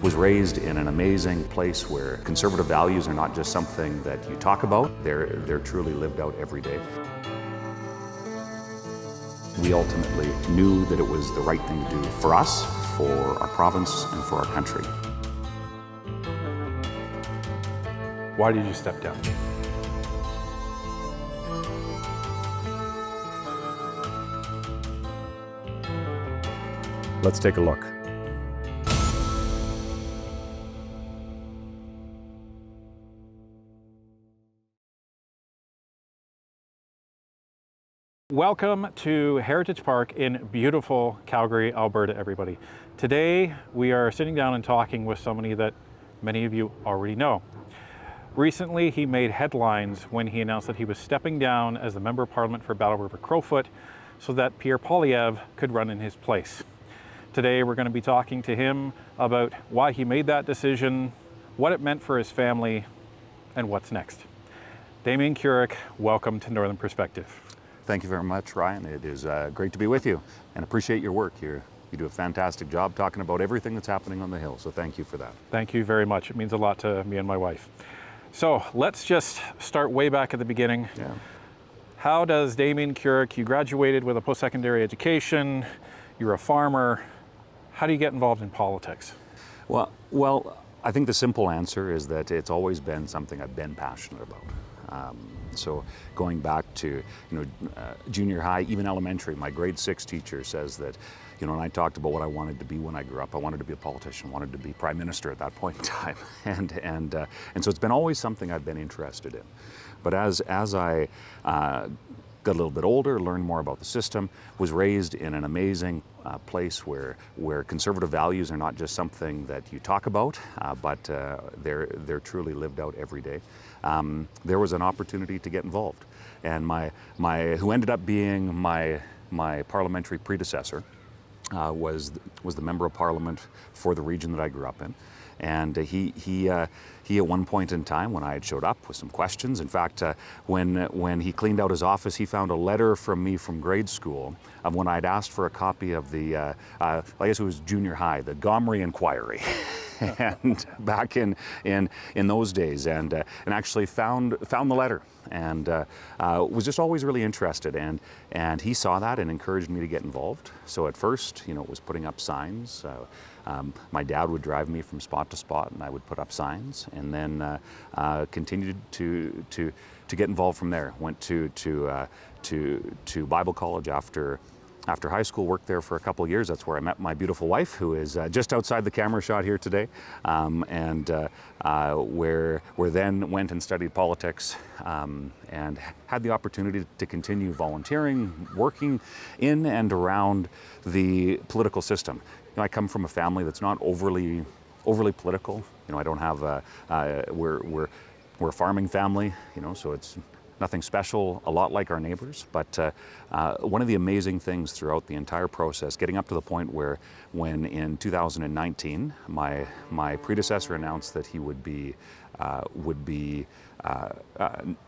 Was raised in an amazing place where conservative values are not just something that you talk about, they're truly lived out every day. We ultimately knew that it was the right thing to do for us, for our province, and for our country. Why did you step down? Let's take a look. Welcome to Heritage Park in beautiful Calgary, Alberta, everybody. Today we are sitting down and talking with somebody that many of you already know. Recently he made headlines when he announced that he was stepping down as the Member of Parliament for Battle River-Crowfoot so that Pierre Poilievre could run in his place. Today we're going to be talking to him about why he made that decision, what it meant for his family, and what's next. Damien Curic, welcome to Northern Perspective. Thank you very much, Ryan. It is great to be with you and appreciate your work here. You do a fantastic job talking about everything that's happening on the Hill, so thank you for that. Thank you very much. It means a lot to me and my wife. So let's just start way back at the beginning. Yeah. How does Damien Curic, you graduated with a post-secondary education, you're a farmer, how do you get involved in politics? Well, I think the simple answer is that it's always been something I've been passionate about. So going back to junior high, even elementary, my grade 6 teacher says that, when I talked about what I wanted to be when I grew up, I wanted to be a politician, wanted to be prime minister at that point in time, and so it's been always something I've been interested in. But as I got a little bit older, learned more about the system, was raised in an amazing place where conservative values are not just something that you talk about, but they're truly lived out every day. There was an opportunity to get involved, and who ended up being my parliamentary predecessor was the Member of Parliament for the region that I grew up in. And he at one point in time, when I had showed up with some questions, in fact, when he cleaned out his office, he found a letter from me from grade school of when I'd asked for a copy of the, I guess it was junior high, the Gomery Inquiry. And back in those days, and actually found the letter, and was just always really interested, and he saw that and encouraged me to get involved. So at first, it was putting up signs. My dad would drive me from spot to spot, and I would put up signs, and then continued to get involved from there. Went to Bible college after high school, worked there for a couple of years. That's where I met my beautiful wife, who is just outside the camera shot here today, where then went and studied politics, and had the opportunity to continue volunteering, working in and around the political system. I come from a family that's not overly political. I don't have we're a farming family, so it's nothing special, a lot like our neighbors, but one of the amazing things throughout the entire process, getting up to the point where when in 2019, my predecessor announced that he would be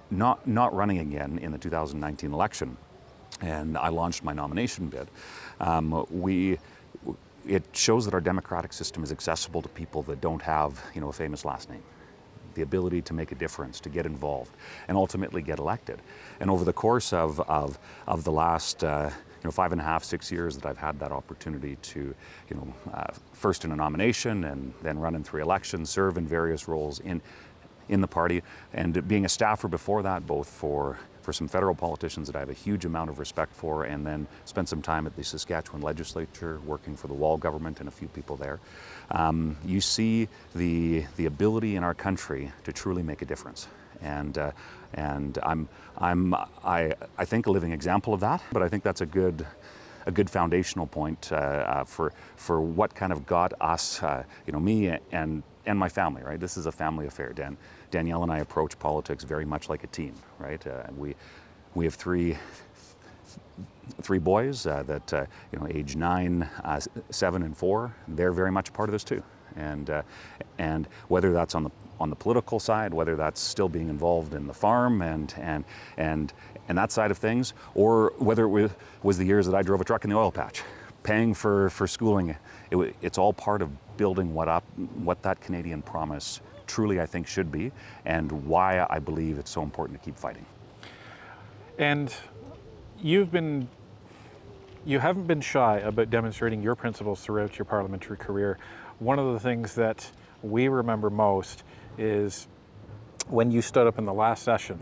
not running again in the 2019 election, and I launched my nomination bid, it shows that our democratic system is accessible to people that don't have, a famous last name. The ability to make a difference, to get involved, and ultimately get elected. And over the course of the last 5.5, 6 years that I've had that opportunity to, first in a nomination and then run in 3 elections, serve in various roles in the party, and being a staffer before that, both for some federal politicians that I have a huge amount of respect for, and then spent some time at the Saskatchewan legislature working for the Wall government and a few people there. You see the ability in our country to truly make a difference, and I think a living example of that. But I think that's a good foundational point for what kind of got us, me and my family, right? This is a family affair. Danielle and I approach politics very much like a team, right? We have three boys that age 9, 7, and 4. They're very much a part of this too, and whether that's on the political side, whether that's still being involved in the farm and that side of things, or whether it was the years that I drove a truck in the oil patch. paying for schooling. It's all part of building what that Canadian promise truly, I think, should be, and why I believe it's so important to keep fighting. And you haven't been shy about demonstrating your principles throughout your parliamentary career. One of the things that we remember most is when you stood up in the last session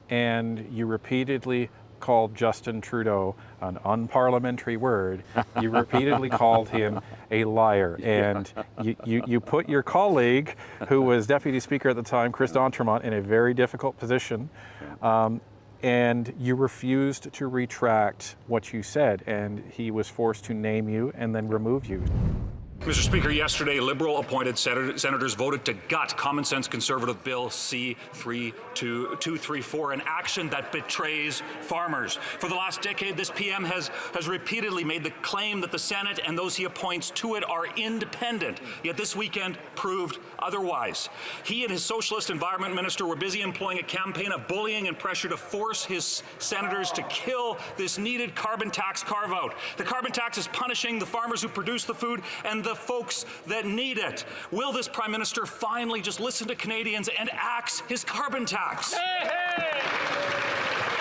and you repeatedly called Justin Trudeau an unparliamentary word. You repeatedly called him a liar. And you put your colleague, who was Deputy Speaker at the time, Chris D'Entremont, in a very difficult position. And you refused to retract what you said, and he was forced to name you and then remove you. Mr. Speaker, yesterday, Liberal-appointed senators voted to gut common sense Conservative Bill C-234, an action that betrays farmers. For the last decade, this PM has repeatedly made the claim that the Senate and those he appoints to it are independent, yet this weekend proved otherwise. He and his Socialist Environment Minister were busy employing a campaign of bullying and pressure to force his senators to kill this needed carbon tax carve-out. The carbon tax is punishing the farmers who produce the food and the folks that need it. Will this Prime Minister finally just listen to Canadians and axe his carbon tax? Hey, hey.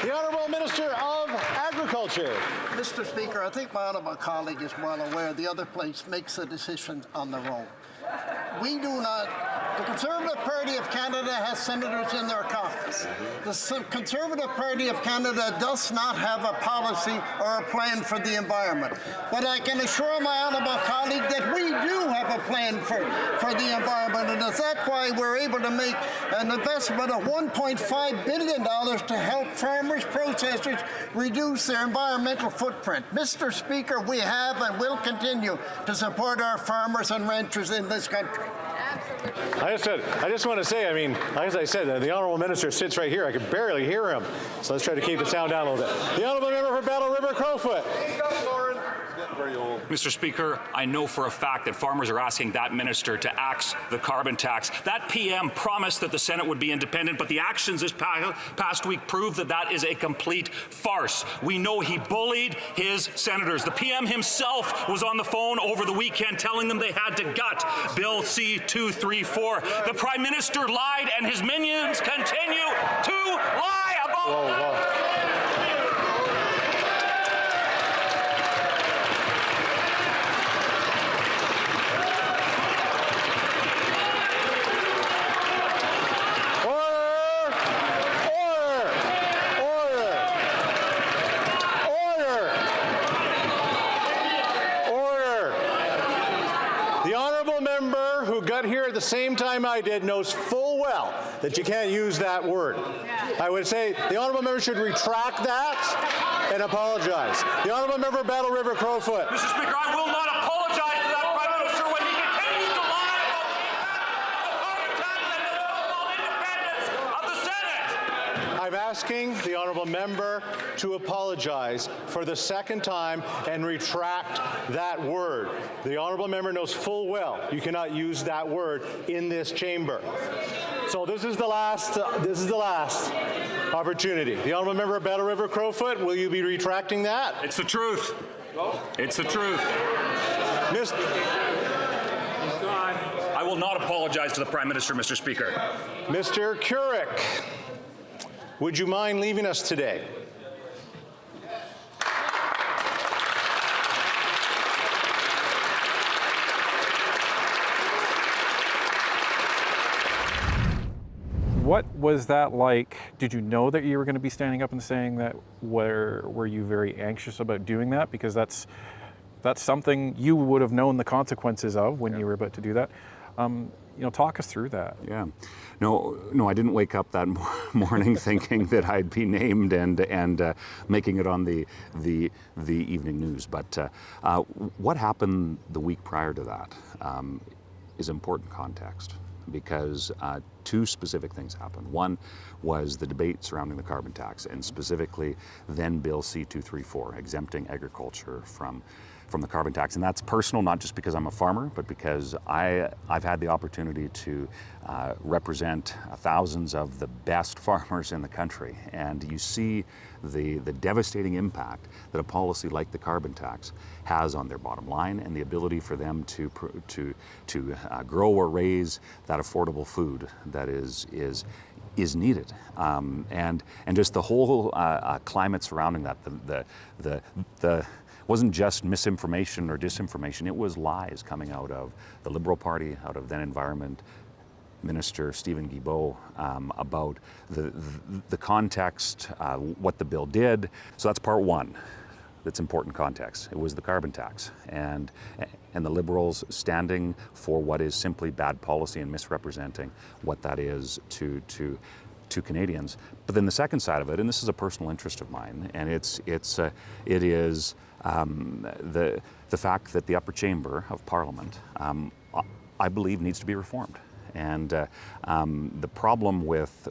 The Honourable Minister of Agriculture. Mr. Speaker, I think my honourable colleague is well aware the other place makes a decision on their own. We do not. The Conservative Party of Canada has senators in their caucus. The Conservative Party of Canada does not have a policy or a plan for the environment. But I can assure my honourable colleague that we do have a plan for the environment, and that's why we're able to make an investment of $1.5 billion to help farmers, processors reduce their environmental footprint. Mr. Speaker, we have and will continue to support our farmers and ranchers in this country. I just want to say, I mean, as I said, the Honourable Minister sits right here. I can barely hear him. So let's try to keep the sound down a little bit. The Honourable Member for Battle River-Crowfoot. Mr. Speaker, I know for a fact that farmers are asking that minister to axe the carbon tax. That PM promised that the Senate would be independent, but the actions this past week prove that that is a complete farce. We know he bullied his senators. The PM himself was on the phone over the weekend telling them they had to gut Bill C-234. The Prime Minister lied, and his minions continue to lie about Whoa. Here at the same time I did knows full well that you can't use that word. I would say the Honourable Member should retract that and apologize. The Honourable Member Battle River-Crowfoot. Mr. Speaker, I will not apologize to that Prime Minister when he continues to lie about the independence of the Senate. I'm asking the Honourable Member to apologize for the second time and retract that word. The Honourable Member knows full well you cannot use that word in this chamber. So this is the last opportunity. The Honourable Member of Battle River-Crowfoot, will you be retracting that? It's the truth. It's the truth. I will not apologize to the Prime Minister, Mr. Speaker. Mr. Couric, would you mind leaving us today? What was that like? Did you know that you were going to be standing up and saying that? Were you very anxious about doing that? Because that's something you would have known the consequences of when you were about to do that. Talk us through that. Yeah, no, I didn't wake up that morning thinking that I'd be named and making it on the evening news. But what happened the week prior to that is important context, because two specific things happened. One was the debate surrounding the carbon tax, and specifically then Bill C-234, exempting agriculture from the carbon tax. And that's personal, not just because I'm a farmer, but because I've had the opportunity to represent thousands of the best farmers in the country. And you see the devastating impact that a policy like the carbon tax has on their bottom line and the ability for them to grow or raise that affordable food that is needed, and just the whole climate surrounding that. The wasn't just misinformation or disinformation, it was lies coming out of the Liberal Party, out of then Environment Minister Stephen Guilbeault, about the context, what the bill did. So that's part one. That's important context. It was the carbon tax and the Liberals standing for what is simply bad policy and misrepresenting what that is to Canadians. But then the second side of it, and this is a personal interest of mine, and it is the fact that the upper chamber of Parliament, I believe, needs to be reformed. And the problem with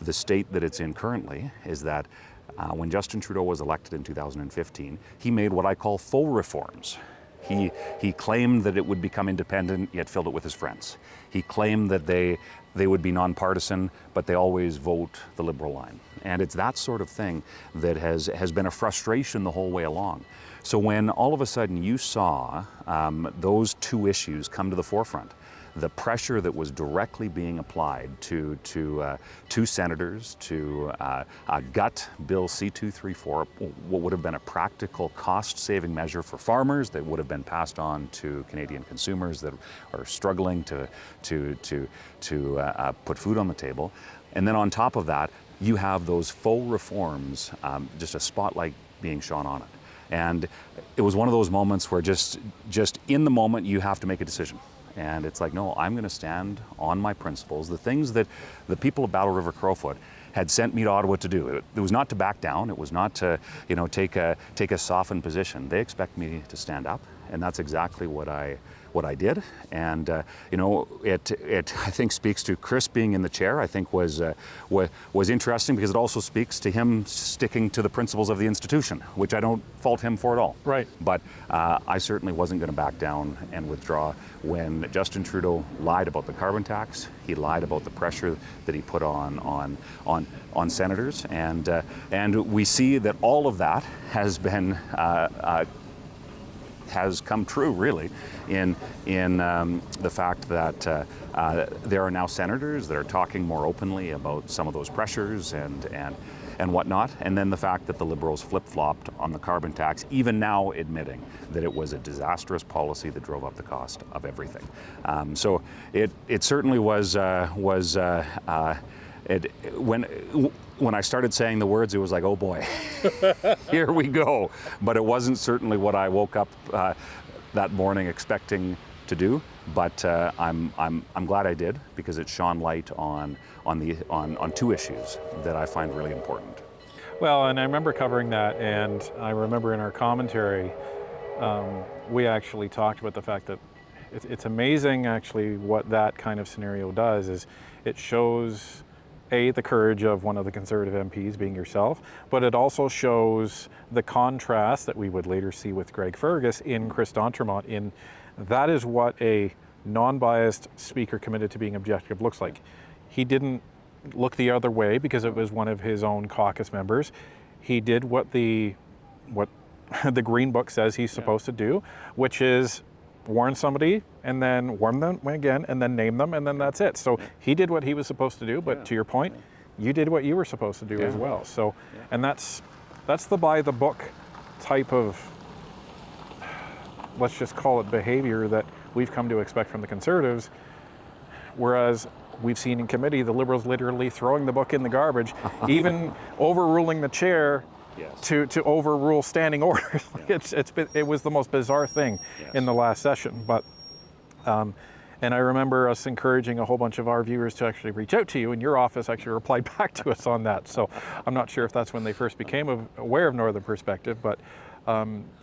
the state that it's in currently is that when Justin Trudeau was elected in 2015, he made what I call full reforms. He claimed that it would become independent, yet filled it with his friends. He claimed that they would be nonpartisan, but they always vote the Liberal line. And it's that sort of thing that has been a frustration the whole way along. So when all of a sudden you saw those two issues come to the forefront, the pressure that was directly being applied to senators to gut Bill C-234, what would have been a practical cost-saving measure for farmers that would have been passed on to Canadian consumers that are struggling to put food on the table. And then on top of that, you have those full reforms, just a spotlight being shone on it. And it was one of those moments where just in the moment you have to make a decision. And it's like, no, I'm going to stand on my principles, the things that the people of Battle River Crowfoot had sent me to Ottawa to do. It was not to back down. It was not to, take a softened position. They expect me to stand up, and that's exactly what I did. And it I think speaks to Chris being in the chair. I think was interesting because it also speaks to him sticking to the principles of the institution, which I don't fault him for at all. Right. But I certainly wasn't going to back down and withdraw when Justin Trudeau lied about the carbon tax. He lied about the pressure that he put on senators, and we see that all of that has been. Has come true, really, in the fact that there are now senators that are talking more openly about some of those pressures and whatnot, and then the fact that the Liberals flip-flopped on the carbon tax, even now admitting that it was a disastrous policy that drove up the cost of everything. So it certainly was when I started saying the words, it was like, oh boy, here we go. But it wasn't certainly what I woke up that morning expecting to do. But I'm glad I did, because it shone light on two issues that I find really important. Well, and I remember covering that, and I remember in our commentary, we actually talked about the fact that it's amazing actually what that kind of scenario does is it shows the courage of one of the Conservative MPs, being yourself, but it also shows the contrast that we would later see with Greg Fergus in Chris D'Entremont. That is what a non-biased speaker committed to being objective looks like. He didn't look the other way because it was one of his own caucus members. He did what the Green Book says he's supposed to do, which is warn somebody and then warn them again and then name them, and then that's it. So he did what he was supposed to do, but to your point, you did what you were supposed to do as well. So, and that's the by the book type of, let's just call it behavior that we've come to expect from the Conservatives, whereas we've seen in committee the Liberals literally throwing the book in the garbage, even overruling the chair to overrule standing orders. It was the most bizarre thing in the last session. But and I remember us encouraging a whole bunch of our viewers to actually reach out to you, and your office actually replied back to us on that. So I'm not sure if that's when they first became aware of Northern Perspective, but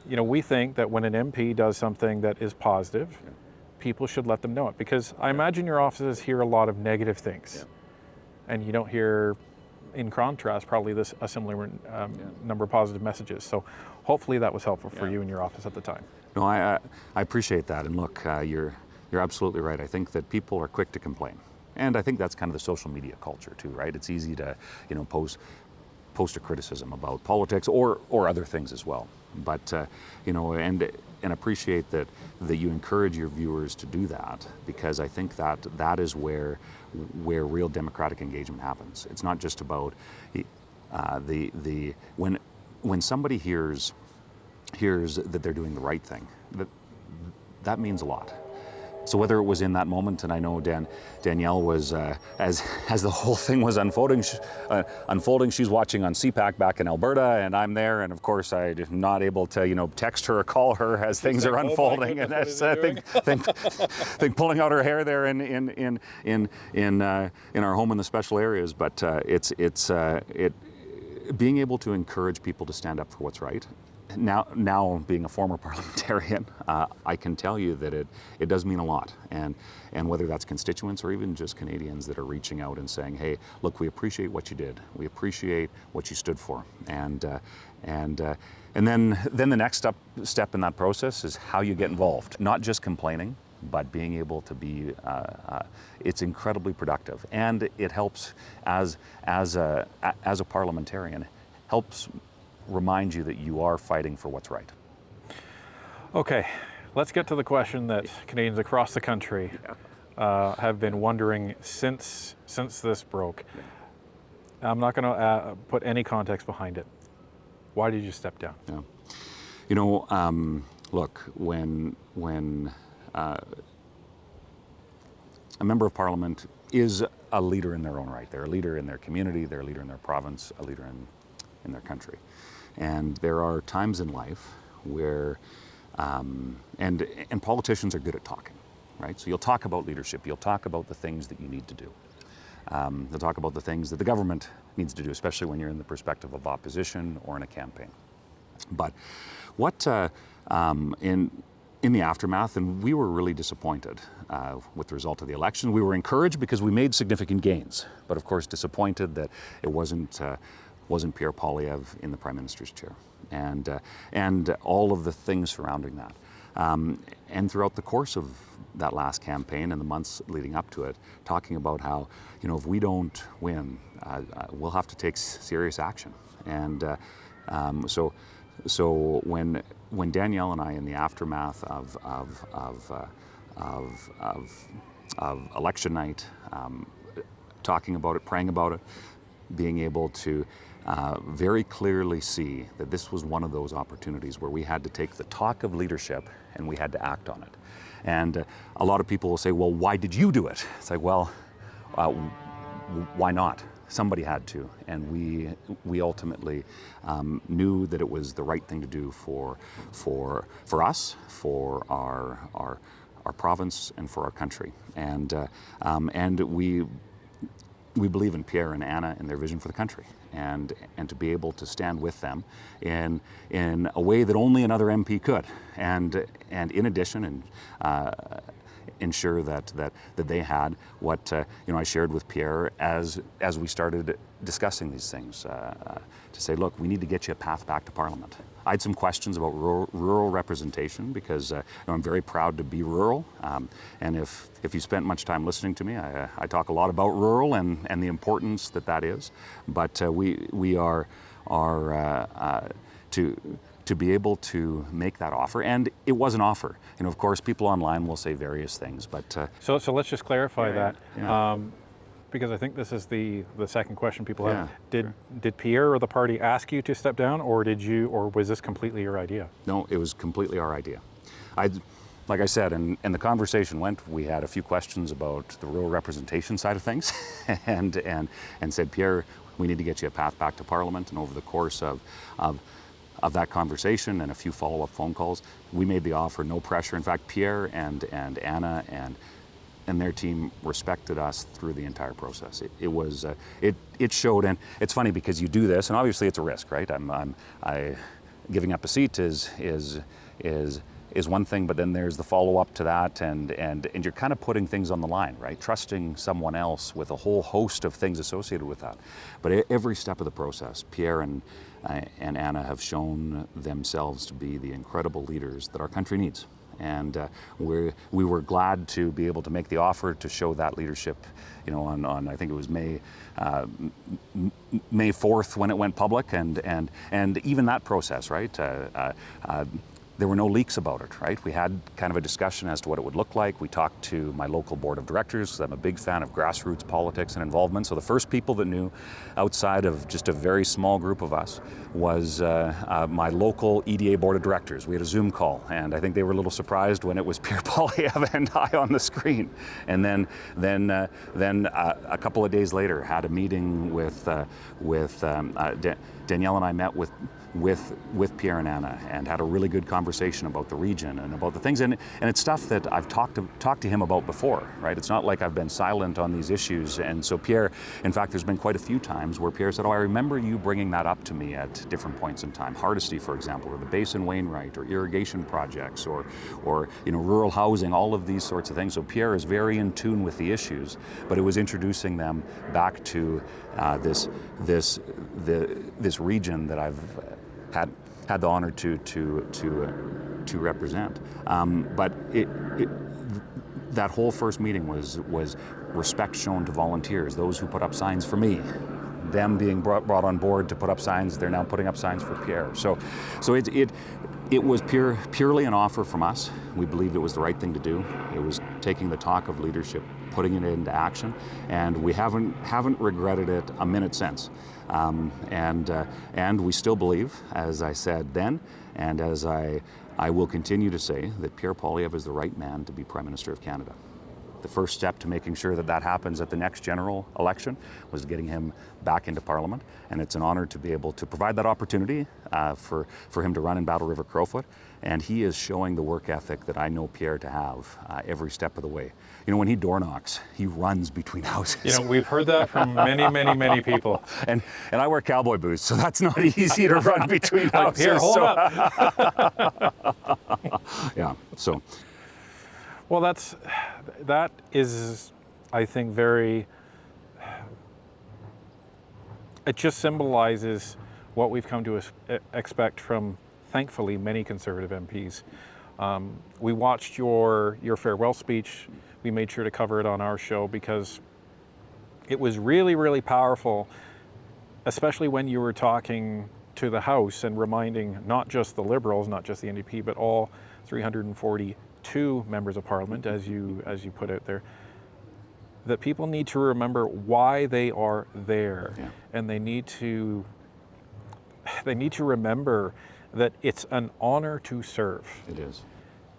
we think that when an MP does something that is positive, people should let them know it? Because I imagine your offices hear a lot of negative things, and you don't hear, in contrast, probably a similar number of positive messages. So hopefully that was helpful for you in your office at the time. No, I appreciate that. And look, you're absolutely right. I think that people are quick to complain. And I think that's kind of the social media culture too, right? It's easy to, post a criticism about politics or other things as well. But, and appreciate that you encourage your viewers to do that, because I think that is where real democratic engagement happens. It's not just about when somebody hears that they're doing the right thing, that means a lot. So whether it was in that moment, and I know Danielle was, as the whole thing was unfolding, she's watching on CPAC back in Alberta, and I'm there, and of course I'm not able to, text her or call her as things are unfolding, and that's I think pulling out her hair there in our home in the special areas. But it's being able to encourage people to stand up for what's right. Now being a former parliamentarian, I can tell you that it does mean a lot, and whether that's constituents or even just Canadians that are reaching out and saying, hey, look, we appreciate what you did, we appreciate what you stood for, and then the next step in that process is how you get involved, not just complaining, but being able to be, it's incredibly productive, and it helps as a parliamentarian, helps remind you that you are fighting for what's right. Okay, let's get to the question that Canadians across the country have been wondering since this broke. I'm not going to put any context behind it. Why did you step down? Yeah. Look, when a member of Parliament is a leader in their own right, they're a leader in their community, they're a leader in their province, a leader in their country. And there are times in life where, and politicians are good at talking, right? So you'll talk about leadership, you'll talk about the things that you need to do. They'll talk about the things that the government needs to do, especially when you're in the perspective of opposition or in a campaign. But what, in the aftermath, and we were really disappointed with the result of the election. We were encouraged because we made significant gains, but of course disappointed that it wasn't Pierre Poilievre in the Prime Minister's chair, and all of the things surrounding that. And throughout the course of that last campaign and the months leading up to it, talking about how, if we don't win, we'll have to take serious action. And so when Danielle and I, in the aftermath of election night, talking about it, praying about it, being able to very clearly see that this was one of those opportunities where we had to take the talk of leadership and we had to act on it. And a lot of people will say, well, why did you do it? It's like, well, why not? Somebody had to, and we ultimately knew that it was the right thing to do for us, for our province, and for our country. And we believe in Pierre and Anna and their vision for the country, and to be able to stand with them in a way that only another MP could, and in addition, ensure that they had what I shared with Pierre as we started discussing these things, to say, look, we need to get you a path back to Parliament. I had some questions about rural representation because I'm very proud to be rural, and if you spent much time listening to me, I talk a lot about rural and the importance that is, but we are to be able to make that offer, and it was an offer. Of course, people online will say various things, but so let's just clarify that. Yeah. Because I think this is the second question people have. Did Pierre or the party ask you to step down, or was this completely your idea? No, it was completely our idea. Like I said, and the conversation went, we had a few questions about the rural representation side of things, and said, Pierre, we need to get you a path back to Parliament. And over the course of that conversation and a few follow-up phone calls, we made the offer, no pressure. In fact, Pierre and Anna and their team respected us through the entire process. It showed, and it's funny because you do this, and obviously it's a risk, right? Giving up a seat is is one thing, but then there's the follow-up to that, and you're kind of putting things on the line, right? Trusting someone else with a whole host of things associated with that. But every step of the process, Pierre and Anna have shown themselves to be the incredible leaders that our country needs. And we were glad to be able to make the offer to show that leadership, you know, on I think it was May 4th when it went public, and even that process, right? There were no leaks about it, right? We had kind of a discussion as to what it would look like. We talked to my local board of directors, because I'm a big fan of grassroots politics and involvement. So the first people that knew, outside of just a very small group of us, was my local EDA board of directors. We had a Zoom call, and I think they were a little surprised when it was Pierre Poilievre and I on the screen. And then a couple of days later, had a meeting with Danielle, and I met with Pierre and Anna, and had a really good conversation about the region and about the things, and it's stuff that I've talked to him about before, right? It's not like I've been silent on these issues. And so Pierre, in fact, there's been quite a few times where Pierre said, "Oh, I remember you bringing that up to me at different points in time. Hardesty, for example, or the Basin Wainwright, or irrigation projects, or you know, rural housing, all of these sorts of things." So Pierre is very in tune with the issues, but it was introducing them back to this region that I've had the honor to represent. But that whole first meeting was respect shown to volunteers, those who put up signs for me, them being brought on board to put up signs. They're now putting up signs for Pierre. So it was purely an offer from us. We believed it was the right thing to do. It was taking the talk of leadership, putting it into action, and we haven't regretted it a minute since. And we still believe, as I said then, and as I will continue to say, that Pierre Poilievre is the right man to be Prime Minister of Canada. The first step to making sure that happens at the next general election was getting him back into Parliament, and it's an honor to be able to provide that opportunity for him to run in Battle River-Crowfoot. And he is showing the work ethic that I know Pierre to have every step of the way. You know, when he door knocks, he runs between houses. You know, we've heard that from many people. And I wear cowboy boots, so that's not easy to run between houses. Here, hold up. Yeah, so. Well, that is, I think, it just symbolizes what we've come to expect from, thankfully, many Conservative MPs. We watched your farewell speech. We made sure to cover it on our show because it was really powerful, especially when you were talking to the House and reminding not just the Liberals, not just the NDP, but all 342 members of Parliament, as you put out there, that people need to remember why they are there. Yeah. And they need to remember that it's an honor to serve. It is.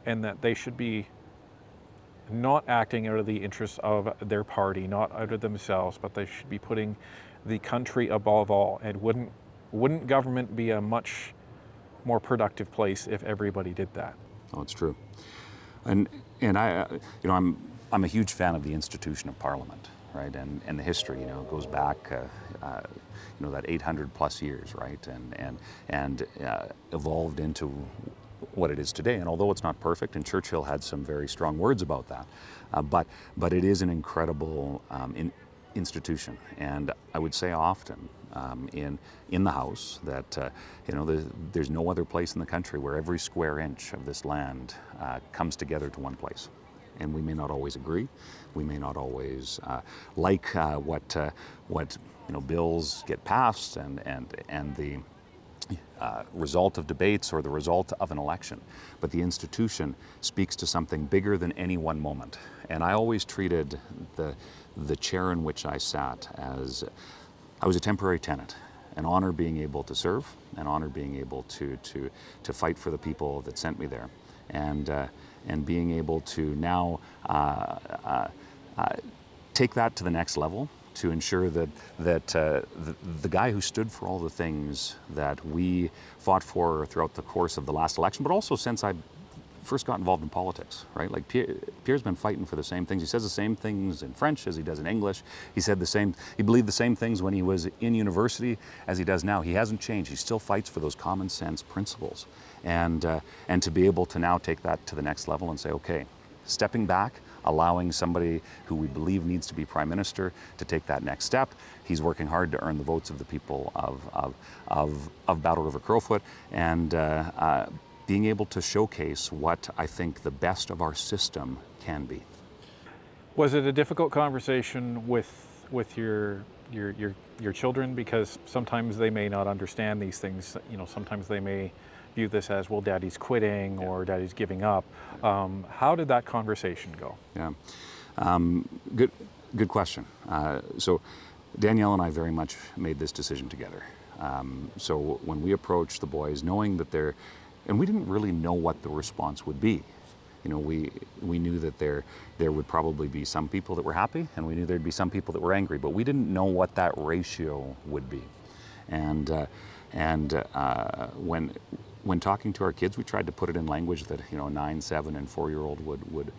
And that they should be not acting out of the interests of their party, not out of themselves, but they should be putting the country above all. And wouldn't government be a much more productive place if everybody did that? Oh, it's true. And I, you know, I'm a huge fan of the institution of Parliament, right? And the history, you know, goes back, you know, that 800 plus years, right? And evolved into what it is today. And although it's not perfect, and Churchill had some very strong words about that, but it is an incredible institution. And I would say often in the House that you know, there's no other place in the country where every square inch of this land comes together to one place. And we may not always agree. We may not always like what you know, bills get passed and the result of debates or the result of an election. But the institution speaks to something bigger than any one moment. And I always treated the chair in which I sat as I was a temporary tenant. An honor being able to serve, an honor being able to fight for the people that sent me there, and being able to now take that to the next level, to ensure that the guy who stood for all the things that we fought for throughout the course of the last election, but also since I first got involved in politics, right? Like Pierre's been fighting for the same things. He says the same things in French as he does in English. He believed the same things when he was in university as he does now. He hasn't changed. He still fights for those common sense principles. and to be able to now take that to the next level and say, okay, stepping back, allowing somebody who we believe needs to be Prime Minister to take that next step. He's working hard to earn the votes of the people of Battle River-Crowfoot, and being able to showcase what I think the best of our system can be. Was it a difficult conversation with your children, because sometimes they may not understand these things? You know, sometimes they may view this as, well, Daddy's quitting or Daddy's giving up. How did that conversation go? Yeah, good question. So Danielle and I very much made this decision together. So when we approached the boys, knowing that and we didn't really know what the response would be. You know, we knew that there would probably be some people that were happy, and we knew there'd be some people that were angry, but we didn't know what that ratio would be. And when talking to our kids, we tried to put it in language that, you know, a 9, 7, and 4-year-old would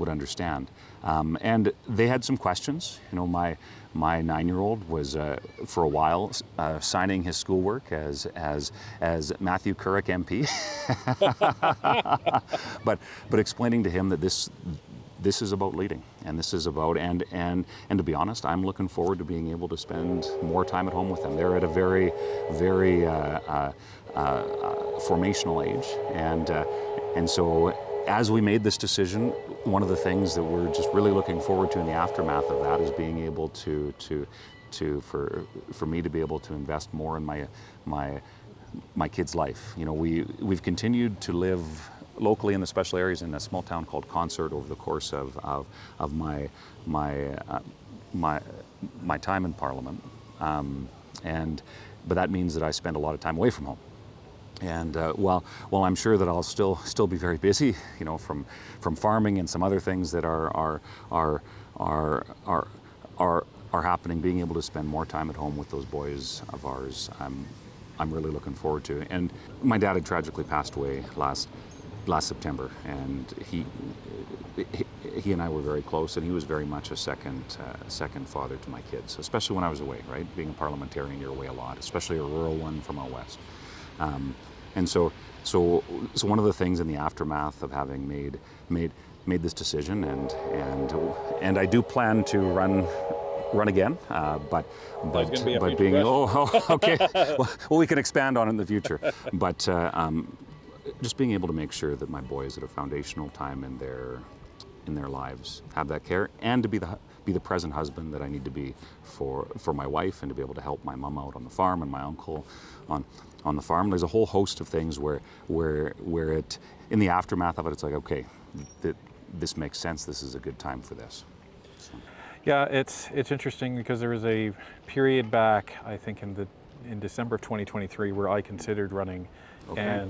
understand. And they had some questions. You know, my 9-year-old was for a while signing his schoolwork as Matthew Currick MP, but explaining to him that this is about leading, and this is about, and to be honest, I'm looking forward to being able to spend more time at home with them. They're at a very formational age, and so as we made this decision, one of the things that we're just really looking forward to in the aftermath of that is being able for me to be able to invest more in my kid's life. You know, we've continued to live locally in the special areas in a small town called Concert over the course of my time in Parliament, but that means that I spend a lot of time away from home. And while I'm sure that I'll still be very busy, you know, from farming and some other things that are happening, being able to spend more time at home with those boys of ours, I'm really looking forward to. And my dad had tragically passed away last September, and he and I were very close, and he was very much a second father to my kids, especially when I was away. Right, being a parliamentarian, you're away a lot, especially a rural one from out west. And so one of the things in the aftermath of having made this decision, and I do plan to run again, but being okay, well, we can expand on it in the future, but just being able to make sure that my boys at a foundational time in their lives have that care, and to be the present husband that I need to be for my wife, and to be able to help my mom out on the farm and my uncle on the farm. There's a whole host of things where it, in the aftermath of it, it's like, okay, this makes sense. This is a good time for this. So. Yeah, it's interesting because there was a period back, I think in December of 2023, where I considered running, okay.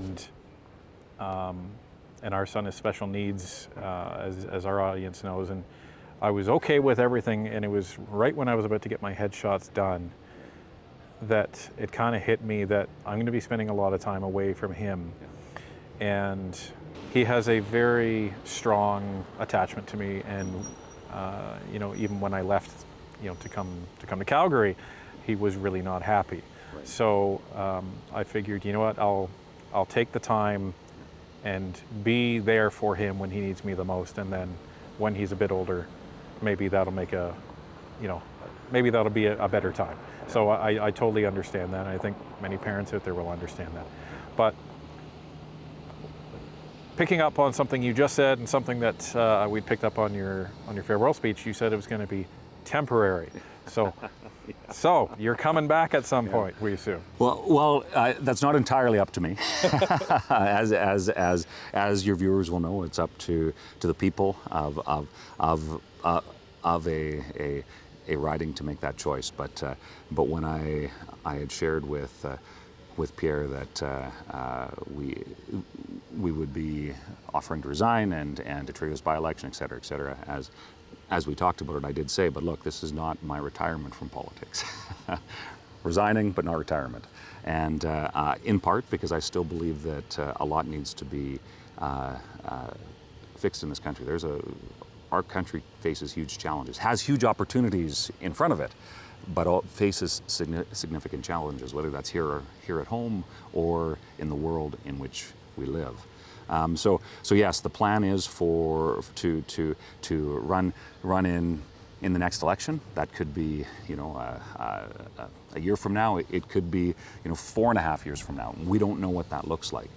And our son has special needs, as our audience knows, and I was okay with everything, and it was right when I was about to get my headshots done that it kind of hit me that I'm going to be spending a lot of time away from him. Yeah. And he has a very strong attachment to me, and you know, even when I left, you know, to come to Calgary, he was really not happy. Right. So I figured, you know what, I'll take the time and be there for him when he needs me the most, and then when he's a bit older, maybe that'll make maybe that'll be a better time. So I totally understand that, and I think many parents out there will understand that. But picking up on something you just said, and something that we picked up on your farewell speech, you said it was going to be temporary. So, yeah. So you're coming back at some point, we assume. Well, that's not entirely up to me. as your viewers will know, it's up to the people of a riding to make that choice. But when I had shared with Pierre that we would be offering to resign and to trade this by-election, et cetera, as we talked about it, I did say, but look, this is not my retirement from politics. Resigning, but not retirement. And in part because I still believe that a lot needs to be fixed in this country. Our country faces huge challenges, has huge opportunities in front of it, but faces significant challenges, whether that's here at home or in the world in which we live. So yes, the plan is to run in the next election. That could be, a year from now. It could be, 4.5 years from now. We don't know what that looks like,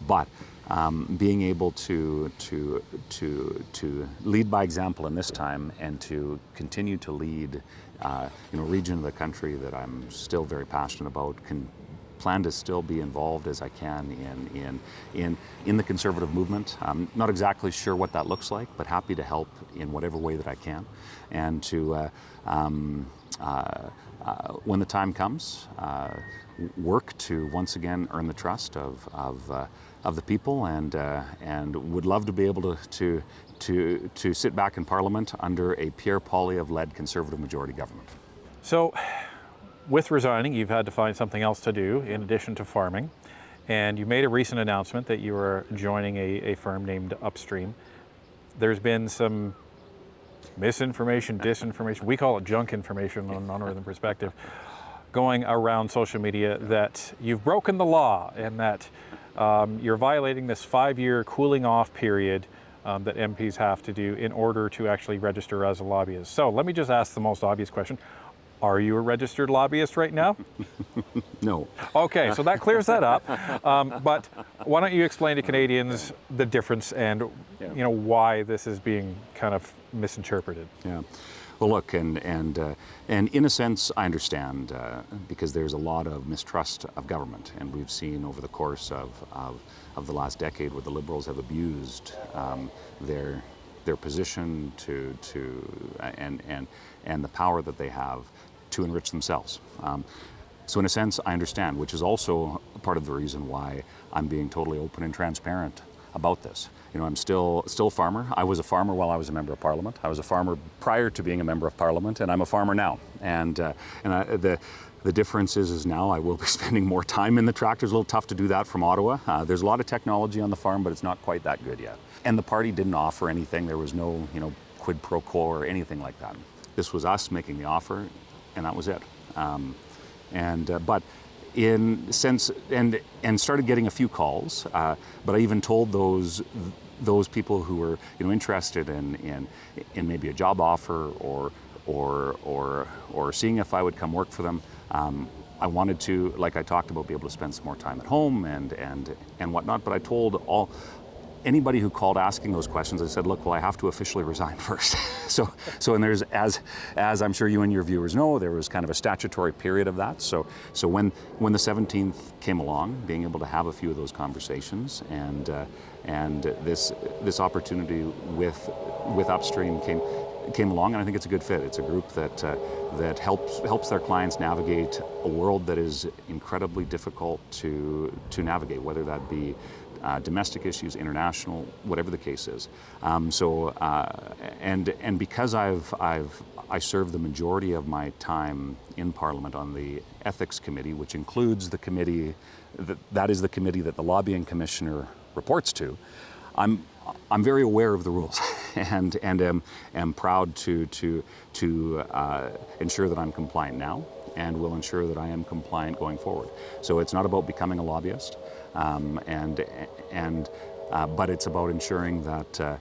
but being able to lead by example in this time, and to continue to lead, region of the country that I'm still very passionate about, can plan to still be involved as I can in the Conservative movement. I'm not exactly sure what that looks like, but happy to help in whatever way that I can, and to when the time comes, work to once again earn the trust of the people, and would love to be able to sit back in Parliament under a Pierre Poilievre-led Conservative majority government. So, with resigning, you've had to find something else to do in addition to farming, and you made a recent announcement that you were joining a firm named Upstream. There's been some misinformation, disinformation, we call it junk information on Northern Perspective, going around social media that you've broken the law, and that you're violating this 5-year cooling off period that MPs have to do in order to actually register as a lobbyist. So let me just ask the most obvious question. Are you a registered lobbyist right now? No. Okay, so that clears that up. But why don't you explain to Canadians the difference and why this is being kind of misinterpreted? Yeah. Well, look, and in a sense, I understand, because there's a lot of mistrust of government, and we've seen over the course of the last decade where the Liberals have abused their position and the power that they have to enrich themselves. So in a sense, I understand, which is also part of the reason why I'm being totally open and transparent about this. I'm still a farmer. I was a farmer while I was a member of Parliament. I was a farmer prior to being a member of Parliament, and I'm a farmer now. The difference is now I will be spending more time in the tractor. It's a little tough to do that from Ottawa. There's a lot of technology on the farm, but it's not quite that good yet. And the party didn't offer anything. There was no, quid pro quo or anything like that. This was us making the offer, and that was it. But in sense, and started getting a few calls. But I even told those people who were interested in maybe a job offer or seeing if I would come work for them. I wanted to, like I talked about, be able to spend some more time at home and whatnot. But I told anybody who called asking those questions, I said, look, well, I have to officially resign first. So and there's, as I'm sure you and your viewers know, there was kind of a statutory period of that. So when the 17th came along, being able to have a few of those conversations and this opportunity with Upstream came along, and I think it's a good fit. It's a group that helps their clients navigate a world that is incredibly difficult to navigate, whether that be domestic issues, international, whatever the case is. And because I serve the majority of my time in Parliament on the Ethics Committee, which includes the committee that is the committee that the Lobbying Commissioner reports to, I'm very aware of the rules and am proud to ensure that I'm compliant now, and will ensure that I am compliant going forward. So it's not about becoming a lobbyist, but it's about ensuring that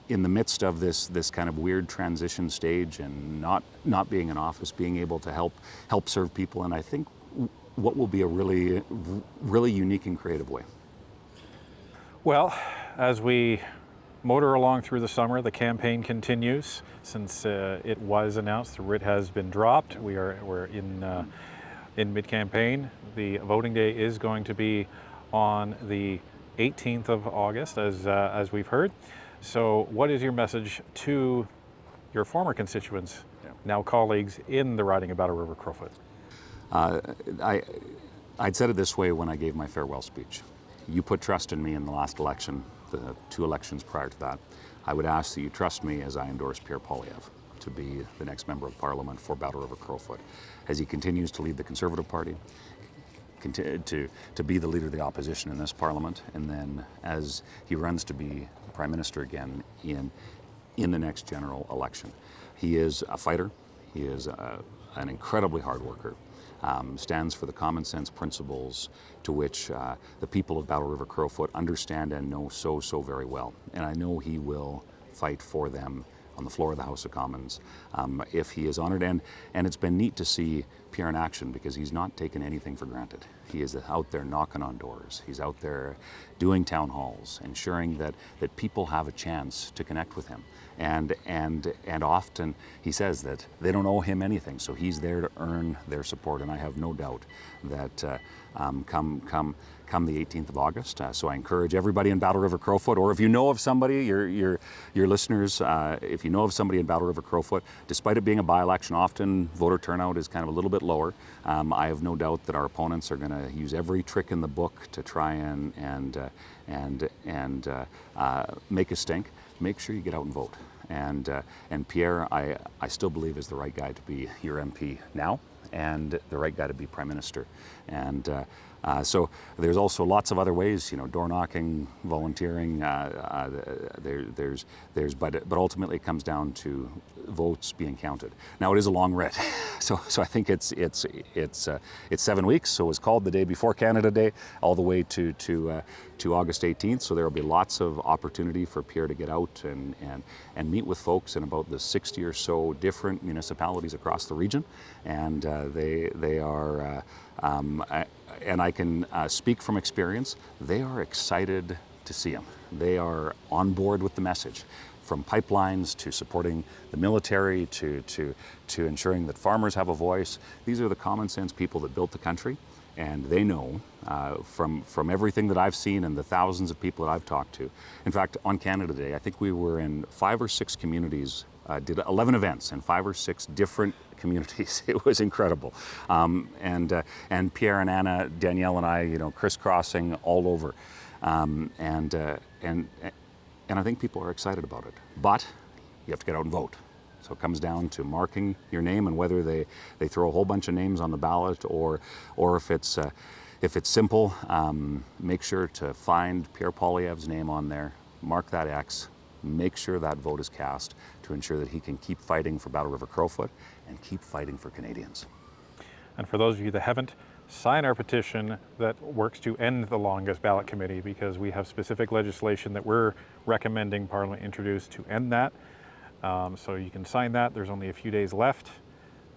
in the midst of this kind of weird transition stage and not being in office, being able to help serve people, and I think what will be a really, really unique and creative way. Well, as we motor along through the summer, the campaign continues. Since it was announced, the writ has been dropped. We're in mid-campaign. The voting day is going to be on the 18th of August, as we've heard. So, what is your message to your former constituents, now colleagues in the riding of Battle River-Crowfoot? I'd said it this way when I gave my farewell speech. You put trust in me in the last election, the 2 elections prior to that. I would ask that you trust me as I endorse Pierre Poilievre to be the next Member of Parliament for Battle River-Crowfoot, as he continues to lead the Conservative Party, to be the leader of the opposition in this Parliament, and then as he runs to be Prime Minister again in the next general election. He is a fighter. He is an incredibly hard worker. stands for the common sense principles to which the people of Battle River Crowfoot understand and know so very well. And I know he will fight for them on the floor of the House of Commons if he is honored. And it's been neat to see Pierre in action because he's not taken anything for granted. He is out there knocking on doors. He's out there doing town halls, ensuring that people have a chance to connect with him. And often he says that they don't owe him anything, so he's there to earn their support. And I have no doubt that come the 18th of August. So I encourage everybody in Battle River Crowfoot, or if you know of somebody, your listeners, if you know of somebody in Battle River Crowfoot, despite it being a by-election, often voter turnout is kind of a little bit lower. I have no doubt that our opponents are going to use every trick in the book to try and make a stink. Make sure you get out and vote. And Pierre, I still believe is the right guy to be your MP now, and the right guy to be Prime Minister. And so there's also lots of other ways, door knocking, volunteering. But ultimately it comes down to votes being counted. Now it is a long writ, so I think it's 7 weeks. So it was called the day before Canada Day, all the way to August 18th. So there will be lots of opportunity for Pierre to get out and meet with folks in about the 60 or so different municipalities across the region, and they are. And I can speak from experience, they are excited to see him. They are on board with the message, from pipelines to supporting the military to ensuring that farmers have a voice. These are the common sense people that built the country, and they know from everything that I've seen and the thousands of people that I've talked to. In fact, on Canada Day, I think we were in 5 or 6 communities, did 11 events in 5 or 6 different communities. It was incredible. And Pierre and Anna, Danielle and I, crisscrossing all over. And I think people are excited about it. But you have to get out and vote. So it comes down to marking your name and whether they throw a whole bunch of names on the ballot or if it's simple, make sure to find Pierre Poilievre's name on there, mark that X, make sure that vote is cast to ensure that he can keep fighting for Battle River Crowfoot and keep fighting for Canadians. And for those of you that haven't, sign our petition that works to end the longest ballot committee, because we have specific legislation that we're recommending Parliament introduce to end that. So you can sign that. There's only a few days left.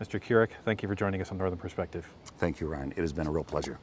Mr. Keurig, thank you for joining us on Northern Perspective. Thank you, Ryan. It has been a real pleasure.